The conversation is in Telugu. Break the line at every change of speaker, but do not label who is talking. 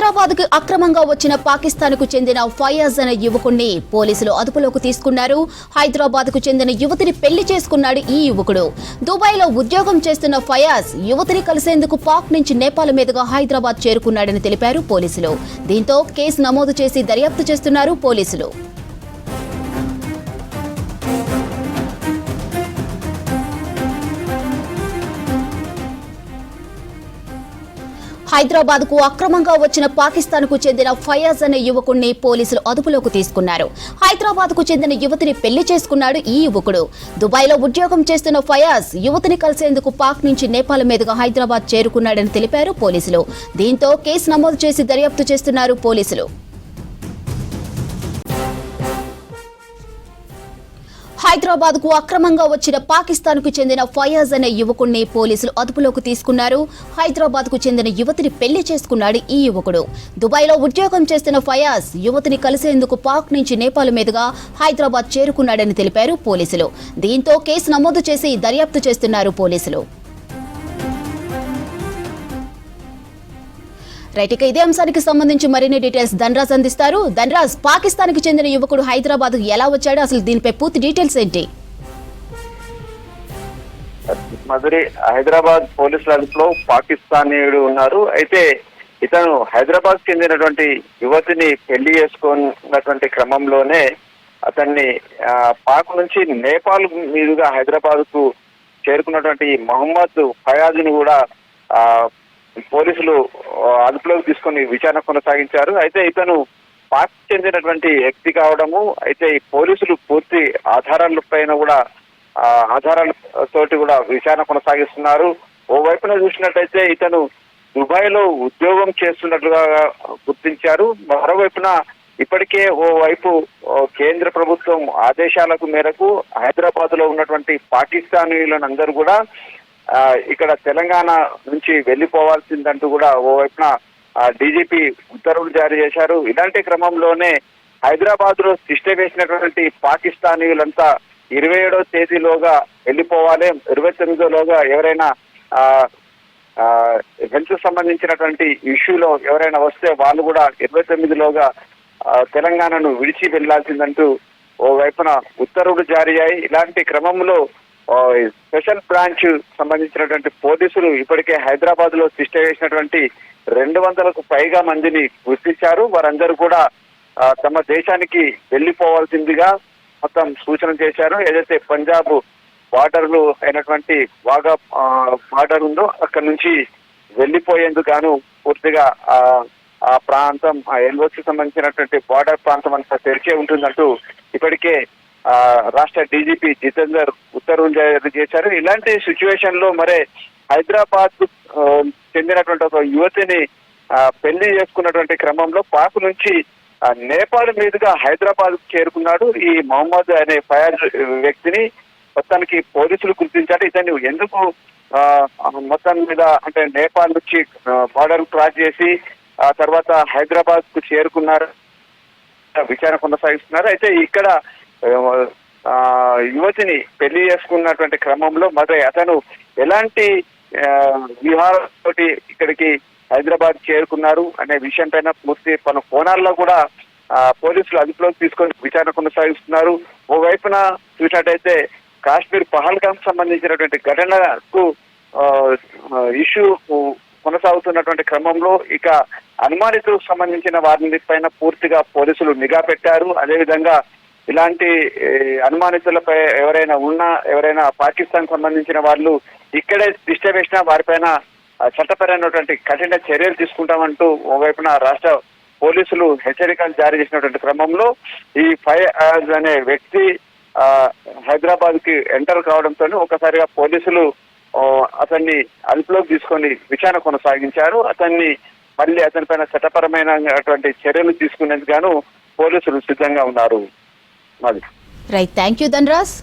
హైదరాబాద్ కు అక్రమంగా వచ్చిన పాకిస్తాన్ కు చెందిన ఫయాజ్ అనే యువకుడిని పోలీసులు అదుపులోకి తీసుకున్నారు. హైదరాబాద్ కు చెందిన యువతిని పెళ్లి చేసుకున్నాడు ఈ యువకుడు. దుబాయ్ లో ఉద్యోగం చేస్తున్న ఫయాజ్ యువతిని కలిసేందుకు పాక్ నుంచి నేపాల్ మీదుగా హైదరాబాద్ చేరుకున్నాడని తెలిపారు పోలీసులు. దీంతో కేసు నమోదు చేసి దర్యాప్తు చేస్తున్నారు పోలీసులు. హైదరాబాద్ కు అక్రమంగా వచ్చిన పాకిస్తాన్ కు చెందిన ఫయాజ్ అనే యువకుడిని పోలీసులు అదుపులోకి తీసుకున్నారు. హైదరాబాద్ కు చెందిన యువతిని పెళ్లి చేసుకున్నాడు ఈ యువకుడు. దుబాయ్ లో ఉద్యోగం చేస్తున్న ఫయాజ్ యువతిని కలిసేందుకు పాక్ నుంచి నేపాల్ మీదుగా హైదరాబాద్ చేరుకున్నాడని తెలిపారు పోలీసులు. దీంతో కేసు నమోదు చేసి దర్యాప్తు చేస్తున్నారు పోలీసులు. హైదరాబాద్ కు అక్రమంగా వచ్చిన పాకిస్తాన్ కు చెందిన ఫయాజ్ అనే యువకుడిని పోలీసులు అదుపులోకి తీసుకున్నారు. హైదరాబాద్ కు చెందిన యువతిని పెళ్లి చేసుకున్నాడు ఈ యువకుడు. దుబాయ్ లో ఉద్యోగం చేస్తున్న ఫయాజ్ యువతిని కలిసేందుకు పాక్ నుంచి నేపాల్ మీదుగా హైదరాబాద్ చేరుకున్నాడని తెలిపారు పోలీసులు. దీంతో కేసు నమోదు చేసి దర్యాప్తు చేస్తున్నారు పోలీసులు. రైట్, ఇక ఇదే అంశానికి సంబంధించి మరిన్ని డీటెయిల్స్ ధనరాజ్ అందిస్తారు. ధనరాజ్, పాకిస్తాన్ కి చెందిన యువకుడు హైదరాబాద్ ఎలా వచ్చాడు, అసలు దీనిపై పూర్తి డీటెయిల్స్ ఏంటి?
మధురి, హైదరాబాద్ పోలీసుల అదుపులో పాకిస్తానీయుడు ఉన్నారు. అయితే ఇతను హైదరాబాద్ చెందినటువంటి యువతిని పెళ్లి చేసుకున్నటువంటి క్రమంలోనే అతన్ని పాక్ నుంచి నేపాల్ మీదుగా హైదరాబాద్ కు చేరుకున్నటువంటి మహమ్మద్ ఫయాజ్ ని కూడా పోలీసులు అదుపులోకి తీసుకుని విచారణ కొనసాగించారు. అయితే ఇతను పాక్ చెందినటువంటి వ్యక్తి కావడము, అయితే ఈ పోలీసులు పూర్తి ఆధారాలపైన కూడా ఆధారాలతోటి కూడా విచారణ కొనసాగిస్తున్నారు. ఓవైపున చూసినట్టయితే ఇతను దుబాయ్ లో ఉద్యోగం చేస్తున్నట్లుగా గుర్తించారు. మరోవైపున ఇప్పటికే ఓవైపు కేంద్ర ప్రభుత్వం ఆదేశాలకు మేరకు హైదరాబాద్ లో ఉన్నటువంటి పాకిస్తానీయులను అందరూ కూడా ఇక్కడ తెలంగాణ నుంచి వెళ్లిపోవాల్సిందంటూ కూడా ఓవైపున డీజీపీ ఉత్తర్వులు జారీ చేశారు. ఇలాంటి క్రమంలోనే హైదరాబాద్ లో తిష్ట వేసినటువంటి పాకిస్తానీయులంతా 27వ తేదీలోగా వెళ్లిపోవాలి, 29లోగా ఎవరైనా హెల్త్ సంబంధించినటువంటి ఇష్యూలో ఎవరైనా వస్తే వాళ్ళు కూడా 29లోగా తెలంగాణను విడిచి వెళ్లాల్సిందంటూ ఓవైపున ఉత్తర్వులు జారీ అయ్యాయి. ఇలాంటి క్రమంలో స్పెషల్ బ్రాంచ్ సంబంధించినటువంటి పోలీసులు ఇప్పటికే హైదరాబాద్ లో తిష్ట వేసినటువంటి 200కు పైగా మందిని గుర్తించారు. వారందరూ కూడా తమ దేశానికి వెళ్లిపోవాల్సిందిగా మొత్తం సూచన చేశారు. ఏదైతే పంజాబ్ బార్డర్లు అయినటువంటి వాగా బార్డర్ ఉందో అక్కడ నుంచి వెళ్లిపోయేందుకు గాను పూర్తిగా ఆ ప్రాంతం ఎల్ఓసి సంబంధించినటువంటి బార్డర్ ప్రాంతం అంతా తెరిచే ఉంటుందంటూ ఇప్పటికే రాష్ట్ర డీజీపీ జితేందర్ ఉత్తర్వులు జారీ చేశారు. ఇలాంటి సిచ్యువేషన్ లో మరే హైదరాబాద్ చెందినటువంటి ఒక యువతిని పెళ్లి చేసుకున్నటువంటి క్రమంలో పాక్ నుంచి నేపాల్ మీదుగా హైదరాబాద్ చేరుకున్నాడు ఈ మహమ్మద్ అనే ఫయాజ్ వ్యక్తిని. మొత్తానికి పోలీసులు గుర్తించారు. ఇతన్ని ఎందుకు మొత్తం మీద అంటే నేపాల్ నుంచి బార్డర్ క్రాస్ చేసి ఆ తర్వాత హైదరాబాద్ కు చేరుకున్నారు, విచారణ కొనసాగిస్తున్నారు. అయితే ఇక్కడ యువతిని పెళ్లి చేసుకున్నటువంటి క్రమంలో మరి అతను ఎలాంటి వ్యూహాలతోటి ఇక్కడికి హైదరాబాద్ చేరుకున్నారు అనే విషయం పైన పూర్తి పలు కోణాల్లో కూడా పోలీసులు అదుపులోకి తీసుకొని విచారణ కొనసాగిస్తున్నారు. ఓవైపున చూసినట్టయితే కాశ్మీర్ పహల్గాం సంబంధించినటువంటి ఘటనకు ఇష్యూ కొనసాగుతున్నటువంటి క్రమంలో ఇక అనుమానితులకు సంబంధించిన వారి పైన పూర్తిగా పోలీసులు నిఘా పెట్టారు. అదేవిధంగా ఇలాంటి అనుమానితులపై ఎవరైనా పాకిస్తాన్ సంబంధించిన వాళ్ళు ఇక్కడే తిష్ట వేసినా వారిపైన చట్టపరమైనటువంటి కఠిన చర్యలు తీసుకుంటామంటూ ఓవైపున రాష్ట్ర పోలీసులు హెచ్చరికలు జారీ చేసినటువంటి క్రమంలో ఈ ఫయాజ్ అనే వ్యక్తి హైదరాబాద్ కి ఎంటర్ కావడంతో ఒకసారిగా పోలీసులు అతన్ని అదుపులోకి తీసుకొని విచారణ కొనసాగించారు. అతనిపైన చట్టపరమైనటువంటి చర్యలు తీసుకునేందుకు గాను పోలీసులు సిద్ధంగా ఉన్నారు.
Right, thank you Dhanraj.